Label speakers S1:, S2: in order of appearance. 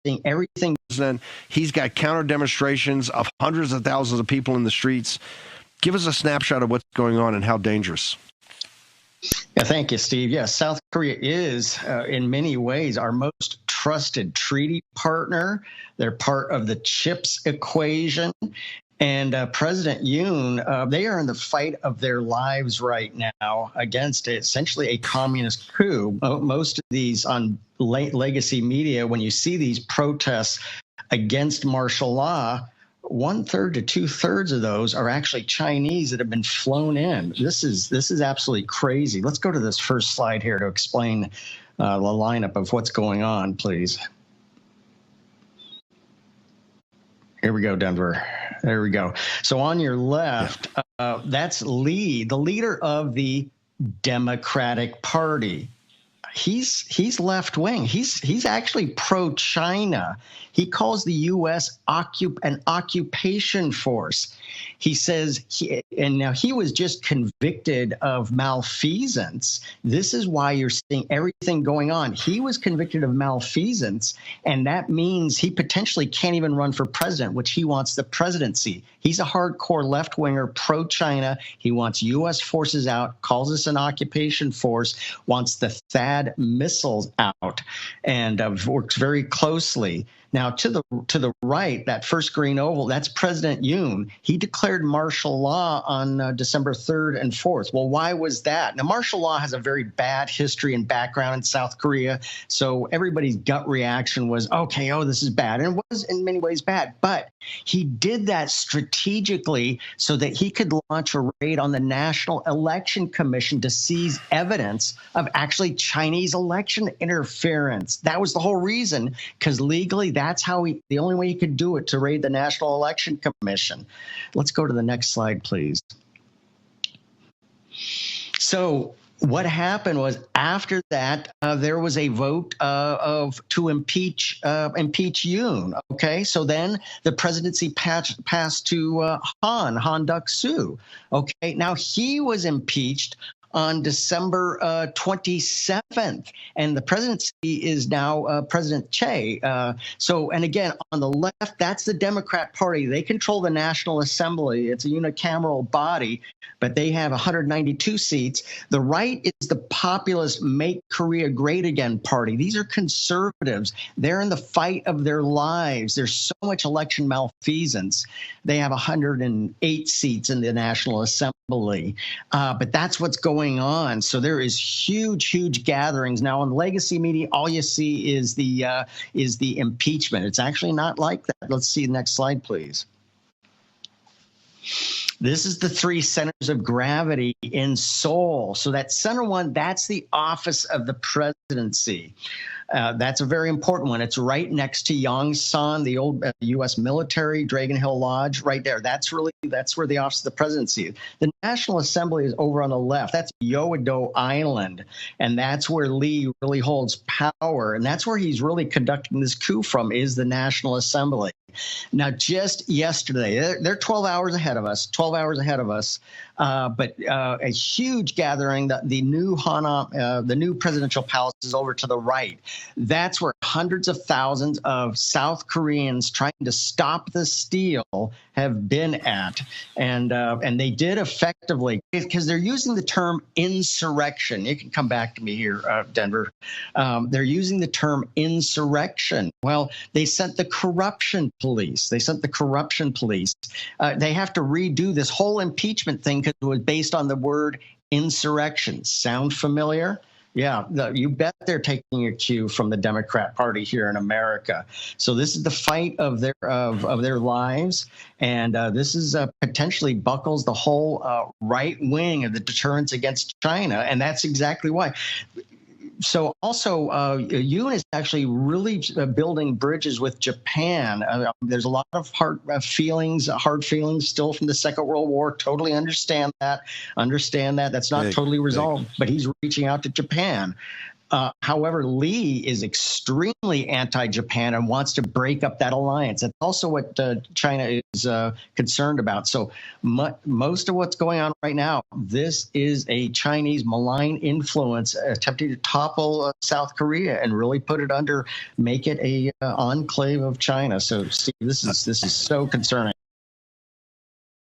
S1: seeing everything.
S2: He's got counter demonstrations of hundreds of thousands of people in the streets. Give us a snapshot of what's going on and how dangerous.
S1: Yeah, thank you, Steve. Yes, South Korea is, in many ways, our most trusted treaty partner. They're part of the CHIPS equation. And President Yoon, they are in the fight of their lives right now against essentially a communist coup. Most of these on legacy media, when you see these protests against martial law, 1/3 to 2/3 of those are actually Chinese that have been flown in. This is absolutely crazy. Let's go to this first slide here to explain the lineup of what's going on, please. Here we go, Denver. There we go. So on your left, that's Lee, the leader of the Democratic Party. He's left wing. He's actually pro-China. He calls the U.S. an occupation force. He says, and now he was just convicted of malfeasance. This is why you're seeing everything going on. He was convicted of malfeasance, and that means he potentially can't even run for president, which he wants the presidency. He's a hardcore left-winger, pro-China. He wants U.S. forces out, calls us an occupation force, wants the THAAD missiles out, and works very closely. Now, to the right, that first green oval, that's President Yoon. He declared martial law on December 3rd and 4th. Well, why was that? Now, martial law has a very bad history and background in South Korea, so everybody's gut reaction was, okay, this is bad. And it was in many ways bad, but he did that strategically so that he could launch a raid on the National Election Commission to seize evidence of actually Chinese election interference. That was the whole reason, because legally, that's how the only way he could do it, to raid the National Election Commission. Let's go to the next slide, please. So what happened was, after that, there was a vote to impeach Yoon. Okay, so then the presidency passed to Han Duck-soo. Okay, now he was impeached on December 27th, and the presidency is now President Che. And again, on the left, that's the Democrat Party. They control the National Assembly. It's a unicameral body, but they have 192 seats. The right is the populist Make Korea Great Again Party. These are conservatives. They're in the fight of their lives. There's so much election malfeasance. They have 108 seats in the National Assembly. But that's what's going on. So there is huge gatherings now on legacy media. All you see is the impeachment. It's actually not like that. Let's see the next slide, please. This is the three centers of gravity in Seoul. So that center one, that's the office of the presidency. That's a very important one. It's right next to Yongsan, the old U.S. military, Dragon Hill Lodge, right there. That's where the office of the presidency is. The National Assembly is over on the left. That's Yeouido Island, and that's where Lee really holds power, and that's where he's really conducting this coup from, is the National Assembly. Now, just yesterday, they're 12 hours ahead of us, but a huge gathering. The new presidential palace is over to the right. That's where hundreds of thousands of South Koreans trying to stop the steal have been at, and they did effectively, because they're using the term insurrection. You can come back to me here, Denver. They're using the term insurrection. Well, they sent the corruption police. They have to redo this whole impeachment thing because it was based on the word insurrection. Sound familiar? Yeah, you bet they're taking a cue from the Democrat Party here in America. So this is the fight of their lives, and this is potentially buckles the whole right wing of the deterrence against China, and that's exactly why. So also, Yoon is actually really building bridges with Japan. There's a lot of hard feelings still from the Second World War. Totally understand that. That's not totally resolved, but he's reaching out to Japan. However, Lee is extremely anti-Japan and wants to break up that alliance. That's also what China is concerned about. So most of what's going on right now, this is a Chinese malign influence attempting to topple South Korea and really make it a enclave of China. So, Steve, this is so concerning.